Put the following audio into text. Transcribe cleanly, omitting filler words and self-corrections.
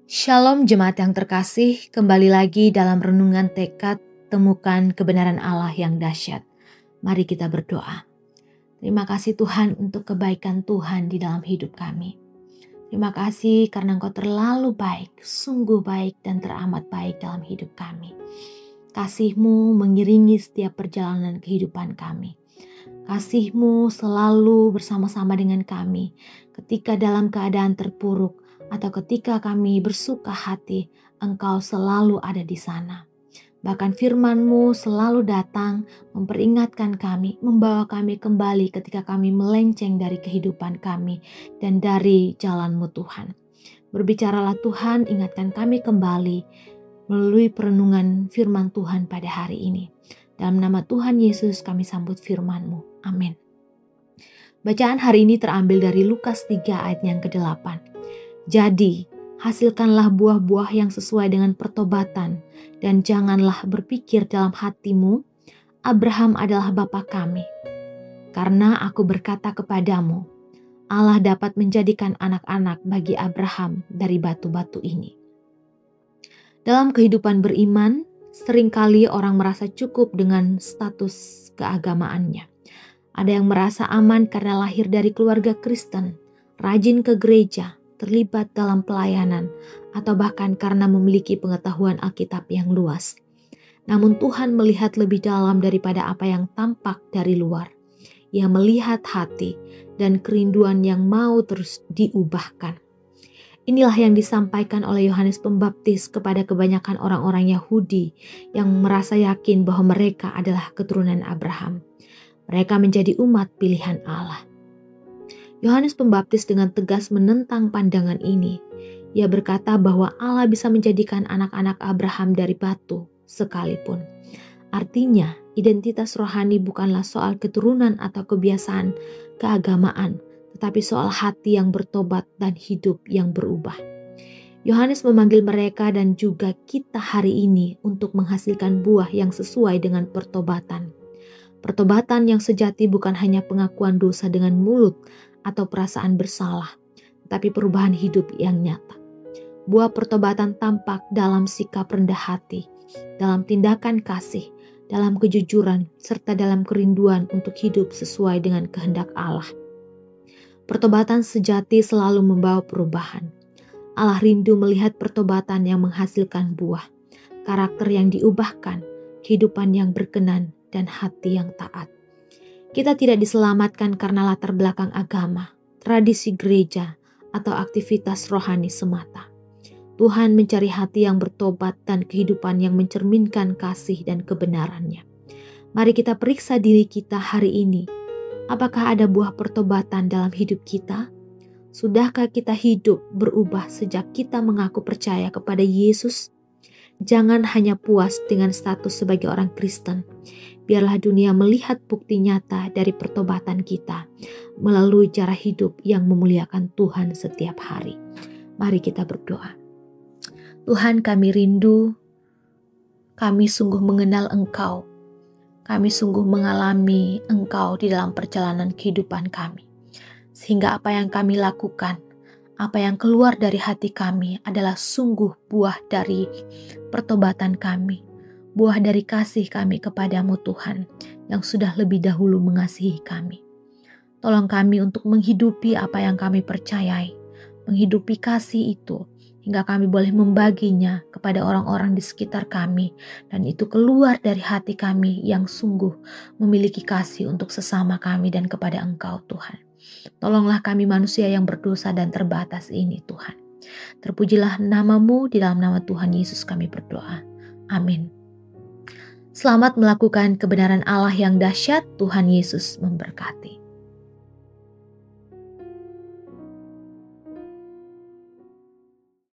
Shalom jemaat yang terkasih, kembali lagi dalam renungan tekad temukan kebenaran Allah yang dahsyat. Mari kita berdoa. Terima kasih Tuhan untuk kebaikan Tuhan di dalam hidup kami. Terima kasih karena Engkau terlalu baik, sungguh baik dan teramat baik dalam hidup kami. Kasih-Mu mengiringi setiap perjalanan kehidupan kami. Kasih-Mu selalu bersama-sama dengan kami ketika dalam keadaan terpuruk, atau ketika kami bersuka hati, Engkau selalu ada di sana. Bahkan firman-Mu selalu datang memperingatkan kami, membawa kami kembali ketika kami melenceng dari kehidupan kami dan dari jalan-Mu Tuhan. Berbicaralah Tuhan, ingatkan kami kembali melalui perenungan firman Tuhan pada hari ini. Dalam nama Tuhan Yesus kami sambut firman-Mu. Amin. Bacaan hari ini terambil dari Lukas 3 ayat yang ke-8. Jadi, hasilkanlah buah-buah yang sesuai dengan pertobatan, dan janganlah berpikir dalam hatimu, Abraham adalah bapa kami. Karena aku berkata kepadamu, Allah dapat menjadikan anak-anak bagi Abraham dari batu-batu ini. Dalam kehidupan beriman, seringkali orang merasa cukup dengan status keagamaannya. Ada yang merasa aman karena lahir dari keluarga Kristen, rajin ke gereja, terlibat dalam pelayanan, atau bahkan karena memiliki pengetahuan Alkitab yang luas. Namun Tuhan melihat lebih dalam daripada apa yang tampak dari luar. Ia melihat hati dan kerinduan yang mau terus diubahkan. Inilah yang disampaikan oleh Yohanes Pembaptis kepada kebanyakan orang-orang Yahudi yang merasa yakin bahwa mereka adalah keturunan Abraham. Mereka menjadi umat pilihan Allah. Yohanes Pembaptis dengan tegas menentang pandangan ini. Ia berkata bahwa Allah bisa menjadikan anak-anak Abraham dari batu sekalipun. Artinya, identitas rohani bukanlah soal keturunan atau kebiasaan keagamaan, tetapi soal hati yang bertobat dan hidup yang berubah. Yohanes memanggil mereka dan juga kita hari ini untuk menghasilkan buah yang sesuai dengan pertobatan. Pertobatan yang sejati bukan hanya pengakuan dosa dengan mulut atau perasaan bersalah, tetapi perubahan hidup yang nyata. Buah pertobatan tampak dalam sikap rendah hati, dalam tindakan kasih, dalam kejujuran, serta dalam kerinduan untuk hidup sesuai dengan kehendak Allah. Pertobatan sejati selalu membawa perubahan. Allah rindu melihat pertobatan yang menghasilkan buah, karakter yang diubahkan, kehidupan yang berkenan, dan hati yang taat. Kita tidak diselamatkan karena latar belakang agama, tradisi gereja, atau aktivitas rohani semata. Tuhan mencari hati yang bertobat dan kehidupan yang mencerminkan kasih dan kebenarannya. Mari kita periksa diri kita hari ini. Apakah ada buah pertobatan dalam hidup kita? Sudahkah kita hidup berubah sejak kita mengaku percaya kepada Yesus? Jangan hanya puas dengan status sebagai orang Kristen. Biarlah dunia melihat bukti nyata dari pertobatan kita melalui cara hidup yang memuliakan Tuhan setiap hari. Mari kita berdoa. Tuhan, kami rindu, kami sungguh mengenal Engkau. Kami sungguh mengalami Engkau di dalam perjalanan kehidupan kami. Sehingga apa yang kami lakukan, apa yang keluar dari hati kami adalah sungguh buah dari pertobatan kami. Buah dari kasih kami kepadamu Tuhan, yang sudah lebih dahulu mengasihi kami. Tolong kami untuk menghidupi apa yang kami percayai, menghidupi kasih itu, hingga kami boleh membaginya kepada orang-orang di sekitar kami, dan itu keluar dari hati kami yang sungguh memiliki kasih untuk sesama kami dan kepada Engkau Tuhan. Tolonglah kami manusia yang berdosa dan terbatas ini Tuhan. Terpujilah nama-Mu, di dalam nama Tuhan Yesus kami berdoa. Amin. Selamat melakukan kebenaran Allah yang dahsyat. Tuhan Yesus memberkati.